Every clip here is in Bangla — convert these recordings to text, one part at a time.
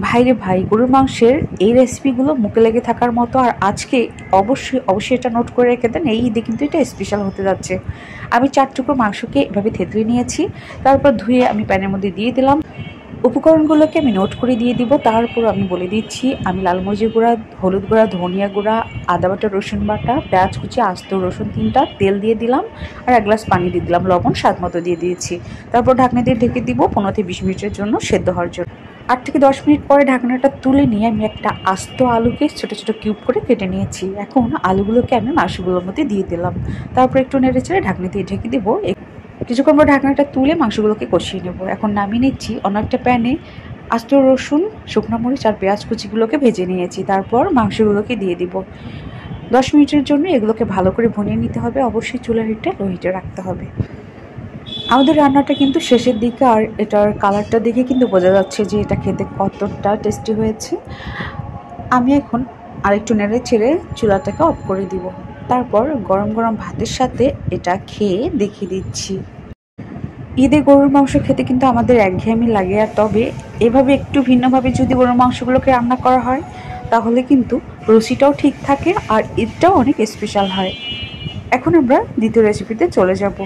ভাইরে ভাই, গরুর মাংসের এই রেসিপিগুলো মুখে লেগে থাকার মতো। আর আজকে অবশ্যই এটা নোট করে রেখে দেন, এই ঈদে কিন্তু এটা স্পেশাল হতে যাচ্ছে। আমি 4 টুকরো মাংসকে এভাবে থেতলে নিয়েছি, তারপর ধুয়ে আমি প্যানের মধ্যে দিয়ে দিলাম। উপকরণগুলোকে আমি নোট করে দিয়ে দিব। তারপর আমি বলে দিচ্ছি, আমি লাল মরিচের গুঁড়া, হলুদ গুঁড়া, ধনিয়া গুঁড়া, আদা বাটা, রসুন বাটা, পেঁয়াজ কুচি, আস্ত রসুন 3টা, তেল দিয়ে দিলাম আর 1 গ্লাস পানি দিয়ে দিলাম, লবণ স্বাদ মতো দিয়ে দিয়েছি। তারপর ঢাকনা দিয়ে ঢেকে দিব 15 থেকে 20 মিনিটের জন্য সেদ্ধ হওয়ার জন্য। 8 থেকে 10 মিনিট পরে ঢাকনাটা তুলে নিয়ে আমি একটা আস্ত আলুকে ছোট ছোট কিউব করে কেটে নিয়েছি। এখন আলুগুলোকে আমি মাংসগুলোর মধ্যে দিয়ে দিলাম, তারপর একটু নেড়ে চেড়ে ঢাকনা দিয়ে ঢেকে দেবো। কিছুক্ষণ পর ঢাকনাটা তুলে মাংসগুলোকে কষিয়ে নেব। এখন নামিয়ে নিচ্ছি। অন্য একটা প্যানে আস্ত রসুন, শুকনো মরিচ আর পেঁয়াজ কুচিগুলোকে ভেজে নিয়েছি, তারপর মাংসগুলোকে দিয়ে দিব। 10 মিনিটের জন্য এগুলোকে ভালো করে ভুনিয়ে নিতে হবে। অবশ্যই চুলার হিটটা লো হিটে রাখতে হবে। আমাদের রান্নাটা কিন্তু শেষের দিকে, আর এটার কালারটা দেখে কিন্তু বোঝা যাচ্ছে যে এটা খেতে কতটা টেস্টি হয়েছে। আমি এখন আরেকটু নেড়ে ছেড়ে চুলাটাকে অফ করে দিব। তারপর গরম গরম ভাতের সাথে এটা খেয়ে দেখিয়ে দিচ্ছি। ঈদে গরুর মাংস খেতে কিন্তু আমাদের একঘেয়েমি লাগে, আর তবে এভাবে একটু ভিন্নভাবে যদি গরুর মাংসগুলোকে রান্না করা হয় তাহলে কিন্তু রুচিটাও ঠিক থাকে আর ঈদটাও অনেক স্পেশাল হয়। এখন আমরা দ্বিতীয় রেসিপিতে চলে যাব।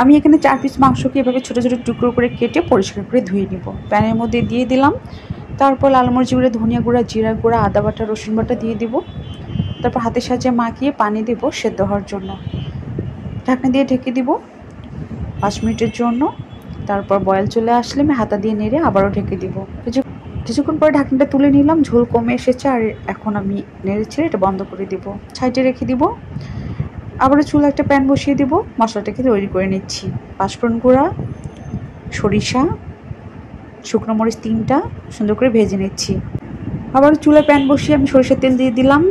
আমি এখানে 4 পিস মাংসকে এভাবে ছোটো ছোটো টুকরো করে কেটে পরিষ্কার করে ধুয়ে নিব। প্যানের মধ্যে দিয়ে দিলাম, তারপর লাল মরিচ গুঁড়া, ধনিয়া গুঁড়া, জিরা গুঁড়া, আদা বাটা, রসুন বাটা দিয়ে দিব। তারপর হাতের সাহায্যে মাখিয়ে পানি দেব সেদ্ধ হওয়ার জন্য। ঢাকনা দিয়ে ঢেকে দিব 5 মিনিটের জন্য। তারপর বয়েল চলে আসলে আমি হাতা দিয়ে নেড়ে আবারও ঢেকে দিব। কিছুক্ষণ পরে ঢাকনাটা তুলে নিলাম, ঝোল কমে এসেছে। আর এখন আমি নেড়ে ছেড়ে এটা বন্ধ করে দিব, সাইডে রেখে দিব। আবারও চুলা একটা প্যান বসিয়ে দিব, মশলাটাকে তৈরি করে নিচ্ছি। পাঁচফোড়ন গুঁড়া, সরিষা, শুকনো মরিচ 3টা সুন্দর করে ভেজে নিচ্ছি। আবার চুলা প্যান বসিয়ে আমি সরিষার তেল দিয়ে দিলাম,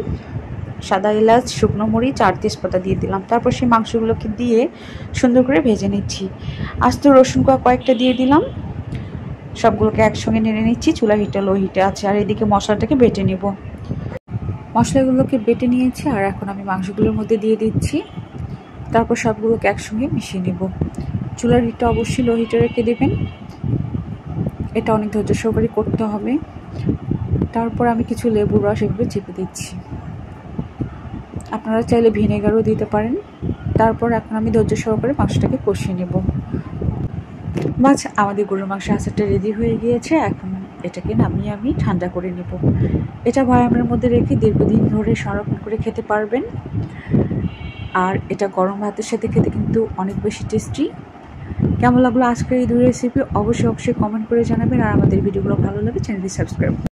সাদা এলাচ, শুকনো মরিচ আর তেজপাতা দিয়ে দিলাম। তারপর সেই মাংসগুলোকে দিয়ে সুন্দর করে ভেজে নিচ্ছি। আস্ত রসুন কয়েকটা দিয়ে দিলাম, সবগুলোকে একসঙ্গে নেড়ে নিচ্ছি। চুলা হিটটা লো হিটে আছে। আর এদিকে মশলাটাকে বেটে নেব। মশলাগুলোকে বেটে নিয়েছি আর এখন আমি মাংসগুলোর মধ্যে দিয়ে দিচ্ছি। তারপর সবগুলোকে একসঙ্গে মিশিয়ে নেব। চুলার হিটটা অবশ্যই লো হিটে রেখে দেবেন, এটা অনেক ধৈর্য সহকারে করতে হবে। তারপর আমি কিছু লেবুর রস এভাবে চেপে দিচ্ছি, আপনারা চাইলে ভিনেগারও দিতে পারেন। তারপর এখন আমি ধৈর্য সহকারে মাংসটাকে কষিয়ে নেব। আমাদের গরুর মাংস আচারটা রেডি হয়ে গিয়েছে। এখন এটাকে নামিয়ে আমি ঠান্ডা করে নেব। এটা বয়ামের মধ্যে রেখে দীর্ঘদিন ধরে সংরক্ষণ করে খেতে পারবেন। আর এটা গরম ভাতের সাথে খেতে কিন্তু অনেক বেশি টেস্টি। কেমন লাগলো আজকের এই 2 রেসিপি অবশ্যই কমেন্ট করে জানাবেন। আর আমাদের ভিডিওগুলো ভালো লাগে চ্যানেলটি সাবস্ক্রাইব